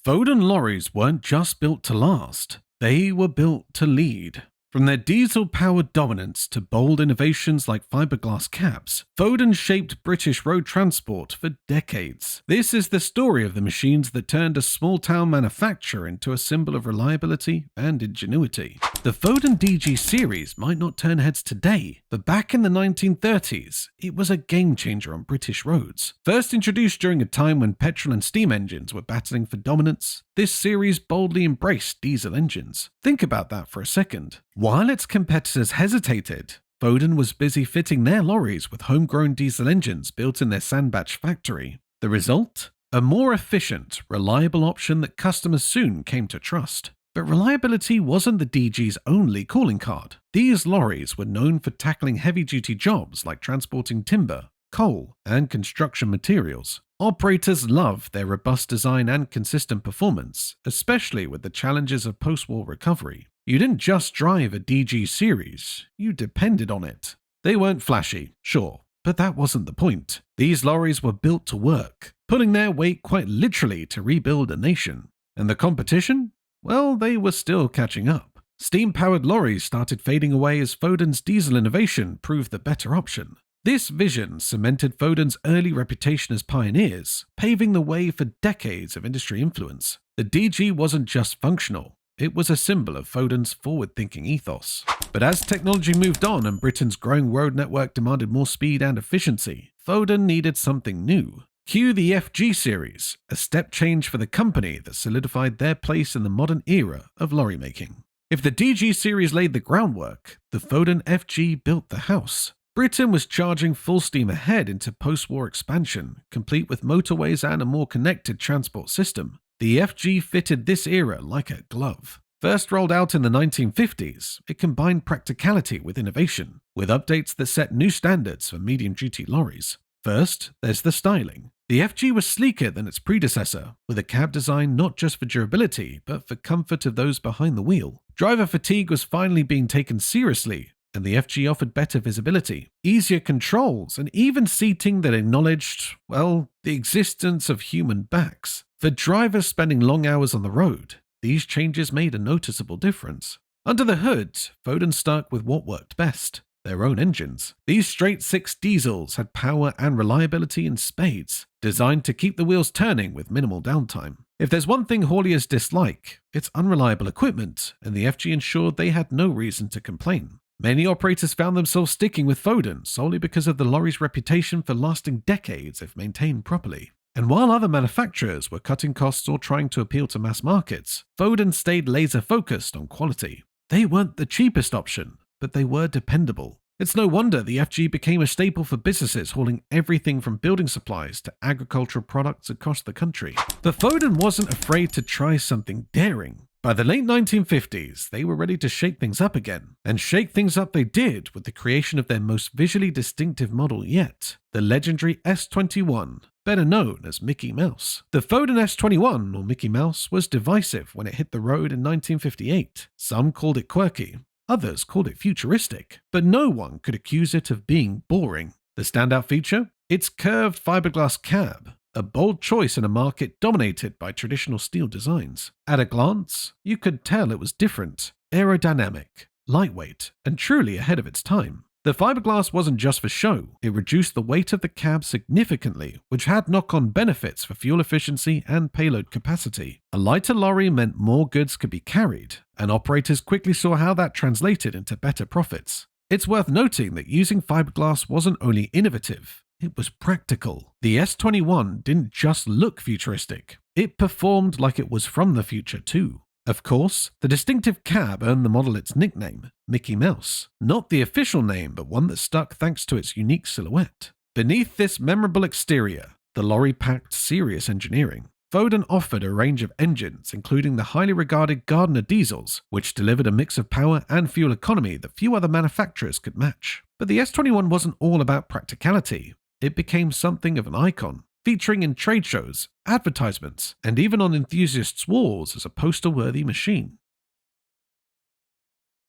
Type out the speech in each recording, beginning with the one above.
Foden Lorries weren't just built to last, they were built to lead. From their diesel-powered dominance to bold innovations like fiberglass cabs, Foden shaped British road transport for decades. This is the story of the machines that turned a small-town manufacturer into a symbol of reliability and ingenuity. The Foden DG series might not turn heads today, but back in the 1930s, it was a game-changer on British roads. First introduced during a time when petrol and steam engines were battling for dominance, this series boldly embraced diesel engines. Think about that for a second. While its competitors hesitated, Foden was busy fitting their lorries with homegrown diesel engines built in their Sandbach factory. The result? A more efficient, reliable option that customers soon came to trust. But reliability wasn't the DG's only calling card. These lorries were known for tackling heavy-duty jobs like transporting timber, coal, and construction materials. Operators loved their robust design and consistent performance, especially with the challenges of post-war recovery. You didn't just drive a DG series, you depended on it. They weren't flashy, sure, but that wasn't the point. These lorries were built to work, pulling their weight quite literally to rebuild a nation. And the competition? Well, they were still catching up. Steam-powered lorries started fading away as Foden's diesel innovation proved the better option. This vision cemented Foden's early reputation as pioneers, paving the way for decades of industry influence. The DG wasn't just functional, it was a symbol of Foden's forward-thinking ethos. But as technology moved on and Britain's growing road network demanded more speed and efficiency, Foden needed something new. Cue the FG series, a step change for the company that solidified their place in the modern era of lorry making. If the DG series laid the groundwork, the Foden FG built the house. Britain was charging full steam ahead into post-war expansion, complete with motorways and a more connected transport system. The FG fitted this era like a glove. First rolled out in the 1950s, it combined practicality with innovation, with updates that set new standards for medium-duty lorries. First, there's the styling. The FG was sleeker than its predecessor, with a cab design not just for durability, but for comfort of those behind the wheel. Driver fatigue was finally being taken seriously, and the FG offered better visibility, easier controls, and even seating that acknowledged, well, the existence of human backs. For drivers spending long hours on the road, these changes made a noticeable difference. Under the hood, Foden stuck with what worked best, their own engines. These straight-six diesels had power and reliability in spades, designed to keep the wheels turning with minimal downtime. If there's one thing hauliers dislike, it's unreliable equipment, and the FG ensured they had no reason to complain. Many operators found themselves sticking with Foden solely because of the lorry's reputation for lasting decades if maintained properly. And while other manufacturers were cutting costs or trying to appeal to mass markets, Foden stayed laser-focused on quality. They weren't the cheapest option, but they were dependable. It's no wonder the FG became a staple for businesses hauling everything from building supplies to agricultural products across the country. But Foden wasn't afraid to try something daring. By the late 1950s, they were ready to shake things up again. And shake things up they did with the creation of their most visually distinctive model yet, the legendary S21, better known as Mickey Mouse. The Foden S21, or Mickey Mouse, was divisive when it hit the road in 1958. Some called it quirky, others called it futuristic, but no one could accuse it of being boring. The standout feature? Its curved fiberglass cab. A bold choice in a market dominated by traditional steel designs. At a glance, you could tell it was different, aerodynamic, lightweight, and truly ahead of its time. The fiberglass wasn't just for show, it reduced the weight of the cab significantly, which had knock-on benefits for fuel efficiency and payload capacity. A lighter lorry meant more goods could be carried, and operators quickly saw how that translated into better profits. It's worth noting that using fiberglass wasn't only innovative, it was practical. The S21 didn't just look futuristic, it performed like it was from the future too. Of course, the distinctive cab earned the model its nickname, Mickey Mouse. Not the official name, but one that stuck thanks to its unique silhouette. Beneath this memorable exterior, the lorry packed serious engineering. Foden offered a range of engines, including the highly regarded Gardner diesels, which delivered a mix of power and fuel economy that few other manufacturers could match. But the S21 wasn't all about practicality. It became something of an icon, featuring in trade shows, advertisements, and even on enthusiasts' walls as a poster-worthy machine.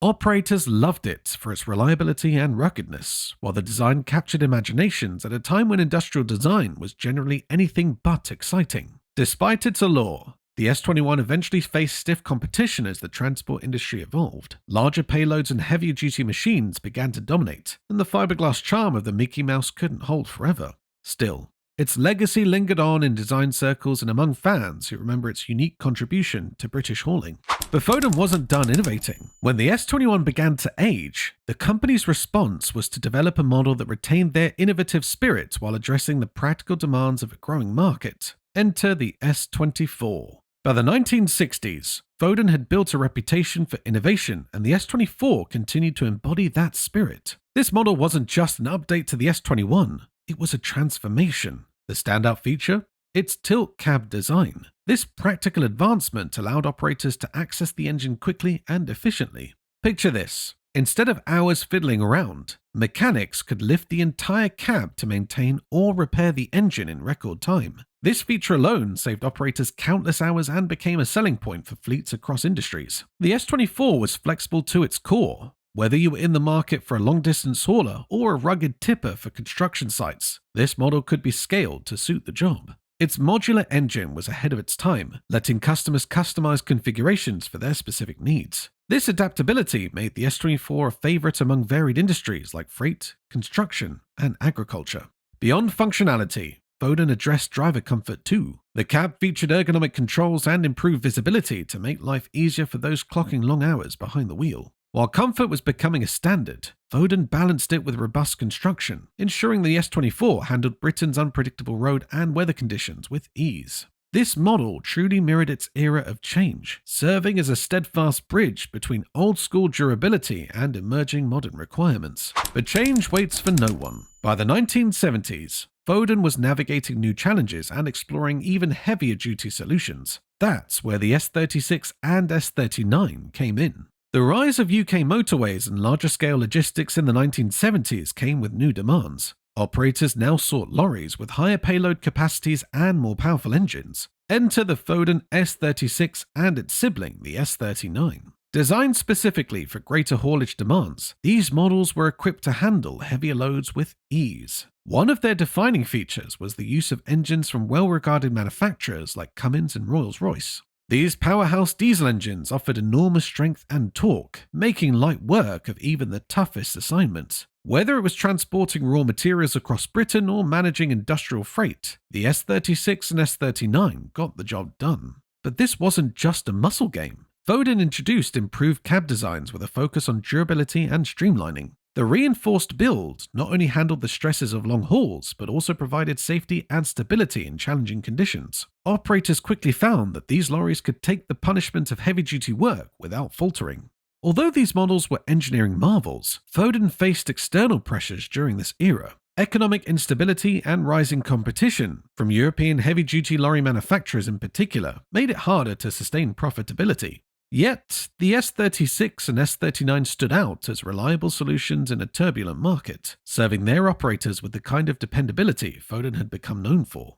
Operators loved it for its reliability and ruggedness, while the design captured imaginations at a time when industrial design was generally anything but exciting. Despite its allure, The S21 eventually faced stiff competition as the transport industry evolved. Larger payloads and heavier duty machines began to dominate, and the fiberglass charm of the Mickey Mouse couldn't hold forever. Still, its legacy lingered on in design circles and among fans who remember its unique contribution to British hauling. But Foden wasn't done innovating. When the S21 began to age, the company's response was to develop a model that retained their innovative spirit while addressing the practical demands of a growing market. Enter the S24. By the 1960s, Foden had built a reputation for innovation, and the S24 continued to embody that spirit. This model wasn't just an update to the S21, it was a transformation. The standout feature? Its tilt cab design. This practical advancement allowed operators to access the engine quickly and efficiently. Picture this. Instead of hours fiddling around, mechanics could lift the entire cab to maintain or repair the engine in record time. This feature alone saved operators countless hours and became a selling point for fleets across industries. The S24 was flexible to its core. Whether you were in the market for a long-distance hauler or a rugged tipper for construction sites, this model could be scaled to suit the job. Its modular engine was ahead of its time, letting customers customize configurations for their specific needs. This adaptability made the S24 a favorite among varied industries like freight, construction, and agriculture. Beyond functionality, Foden addressed driver comfort too. The cab featured ergonomic controls and improved visibility to make life easier for those clocking long hours behind the wheel. While comfort was becoming a standard, Foden balanced it with robust construction, ensuring the S24 handled Britain's unpredictable road and weather conditions with ease. This model truly mirrored its era of change, serving as a steadfast bridge between old-school durability and emerging modern requirements. But change waits for no one. By the 1970s, Foden was navigating new challenges and exploring even heavier duty solutions. That's where the S36 and S39 came in. The rise of UK motorways and larger-scale logistics in the 1970s came with new demands. Operators now sought lorries with higher payload capacities and more powerful engines. Enter the Foden S36 and its sibling, the S39. Designed specifically for greater haulage demands, these models were equipped to handle heavier loads with ease. One of their defining features was the use of engines from well-regarded manufacturers like Cummins and Rolls-Royce. These powerhouse diesel engines offered enormous strength and torque, making light work of even the toughest assignments. Whether it was transporting raw materials across Britain or managing industrial freight, the S36 and S39 got the job done. But this wasn't just a muscle game. Foden introduced improved cab designs with a focus on durability and streamlining. The reinforced build not only handled the stresses of long hauls, but also provided safety and stability in challenging conditions. Operators quickly found that these lorries could take the punishment of heavy-duty work without faltering. Although these models were engineering marvels, Foden faced external pressures during this era. Economic instability and rising competition from European heavy-duty lorry manufacturers in particular made it harder to sustain profitability. Yet, the S36 and S39 stood out as reliable solutions in a turbulent market, serving their operators with the kind of dependability Foden had become known for.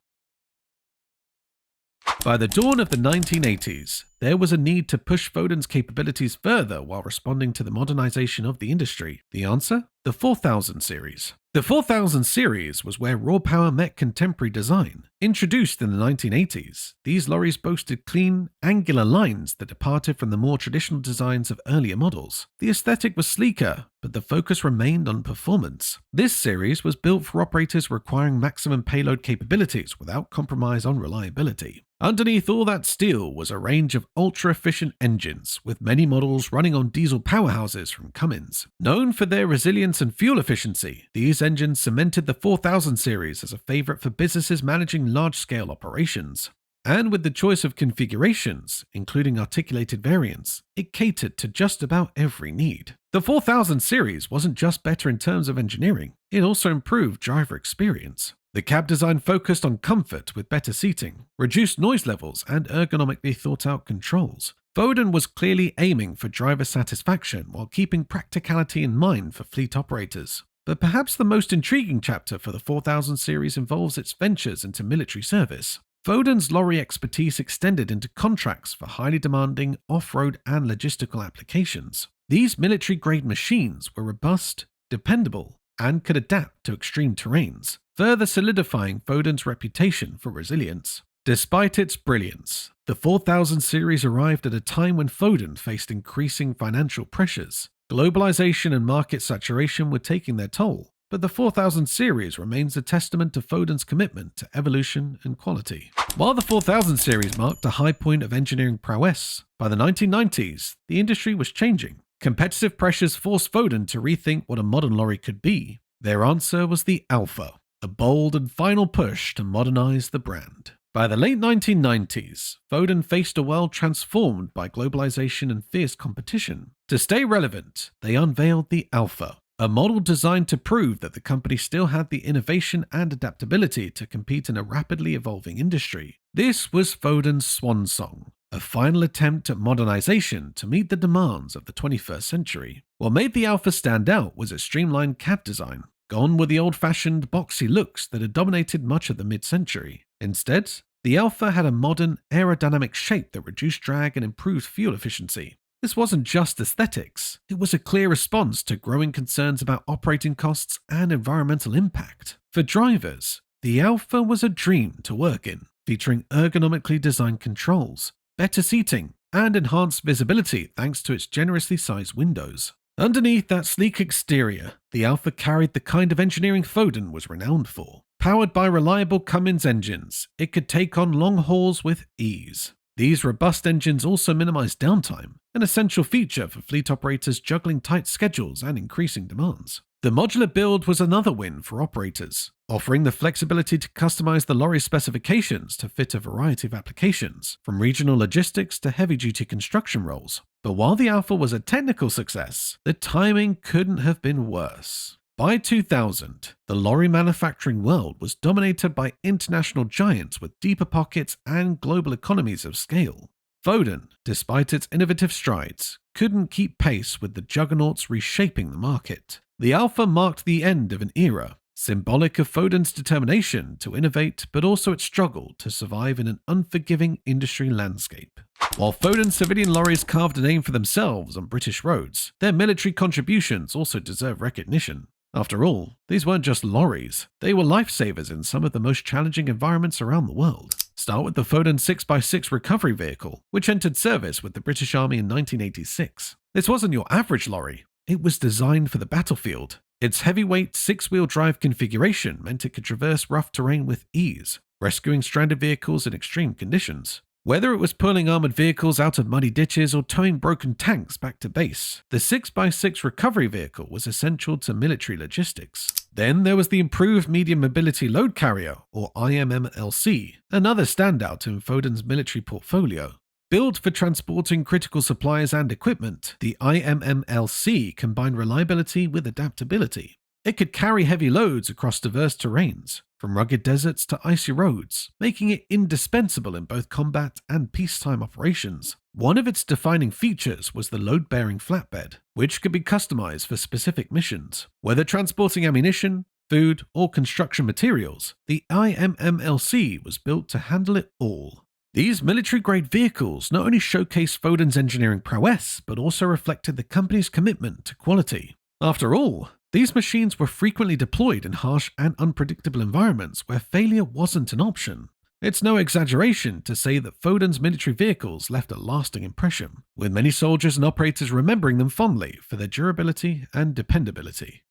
By the dawn of the 1980s, there was a need to push Foden's capabilities further while responding to the modernization of the industry. The answer? The 4000 series. The 4000 series was where raw power met contemporary design. Introduced in the 1980s, these lorries boasted clean, angular lines that departed from the more traditional designs of earlier models. The aesthetic was sleeker, but the focus remained on performance. This series was built for operators requiring maximum payload capabilities without compromise on reliability. Underneath all that steel was a range of ultra-efficient engines, with many models running on diesel powerhouses from Cummins. Known for their resilience and fuel efficiency, these engines cemented the 4000 series as a favorite for businesses managing large-scale operations. And with the choice of configurations, including articulated variants, it catered to just about every need. The 4000 series wasn't just better in terms of engineering, it also improved driver experience. The cab design focused on comfort with better seating, reduced noise levels, and ergonomically thought-out controls. Foden was clearly aiming for driver satisfaction while keeping practicality in mind for fleet operators. But perhaps the most intriguing chapter for the 4000 series involves its ventures into military service. Foden's lorry expertise extended into contracts for highly demanding off-road and logistical applications. These military-grade machines were robust, dependable, and could adapt to extreme terrains, further solidifying Foden's reputation for resilience. Despite its brilliance, The 4000 series arrived at a time when Foden faced increasing financial pressures. Globalization and market saturation were taking their toll, but the 4000 series remains a testament to Foden's commitment to evolution and quality. While the 4000 series marked a high point of engineering prowess, by the 1990s, the industry was changing. Competitive pressures forced Foden to rethink what a modern lorry could be. Their answer was the Alfa, a bold and final push to modernize the brand. By the late 1990s, Foden faced a world transformed by globalization and fierce competition. To stay relevant, they unveiled the Alfa, a model designed to prove that the company still had the innovation and adaptability to compete in a rapidly evolving industry. This was Foden's swan song, a final attempt at modernization to meet the demands of the 21st century. What made the Alfa stand out was its streamlined cab design. Gone were the old-fashioned, boxy looks that had dominated much of the mid-century. Instead, the Alfa had a modern, aerodynamic shape that reduced drag and improved fuel efficiency. This wasn't just aesthetics, it was a clear response to growing concerns about operating costs and environmental impact. For drivers, the Alfa was a dream to work in, featuring ergonomically designed controls, better seating, and enhanced visibility thanks to its generously sized windows. Underneath that sleek exterior, the Alfa carried the kind of engineering Foden was renowned for. Powered by reliable Cummins engines, it could take on long hauls with ease. These robust engines also minimized downtime, an essential feature for fleet operators juggling tight schedules and increasing demands. The modular build was another win for operators, offering the flexibility to customize the lorry specifications to fit a variety of applications, from regional logistics to heavy-duty construction roles. But while the Alfa was a technical success, the timing couldn't have been worse. By 2000, the lorry manufacturing world was dominated by international giants with deeper pockets and global economies of scale. Foden, despite its innovative strides, couldn't keep pace with the juggernauts reshaping the market. The Alfa marked the end of an era, symbolic of Foden's determination to innovate but also its struggle to survive in an unforgiving industry landscape. While Foden civilian lorries carved a name for themselves on British roads, their military contributions also deserve recognition. After all, these weren't just lorries, they were lifesavers in some of the most challenging environments around the world. Start with the Foden 6x6 recovery vehicle, which entered service with the British Army in 1986. This wasn't your average lorry, it was designed for the battlefield. Its heavyweight six-wheel drive configuration meant it could traverse rough terrain with ease, rescuing stranded vehicles in extreme conditions. Whether it was pulling armored vehicles out of muddy ditches or towing broken tanks back to base, the 6x6 recovery vehicle was essential to military logistics. Then there was the Improved Medium Mobility Load Carrier, or IMMLC, another standout in Foden's military portfolio. Built for transporting critical supplies and equipment, the IMMLC combined reliability with adaptability. It could carry heavy loads across diverse terrains, from rugged deserts to icy roads, making it indispensable in both combat and peacetime operations. One of its defining features was the load-bearing flatbed, which could be customized for specific missions. Whether transporting ammunition, food, or construction materials, the IMMLC was built to handle it all. These military-grade vehicles not only showcased Foden's engineering prowess, but also reflected the company's commitment to quality. After all, these machines were frequently deployed in harsh and unpredictable environments where failure wasn't an option. It's no exaggeration to say that Foden's military vehicles left a lasting impression, with many soldiers and operators remembering them fondly for their durability and dependability.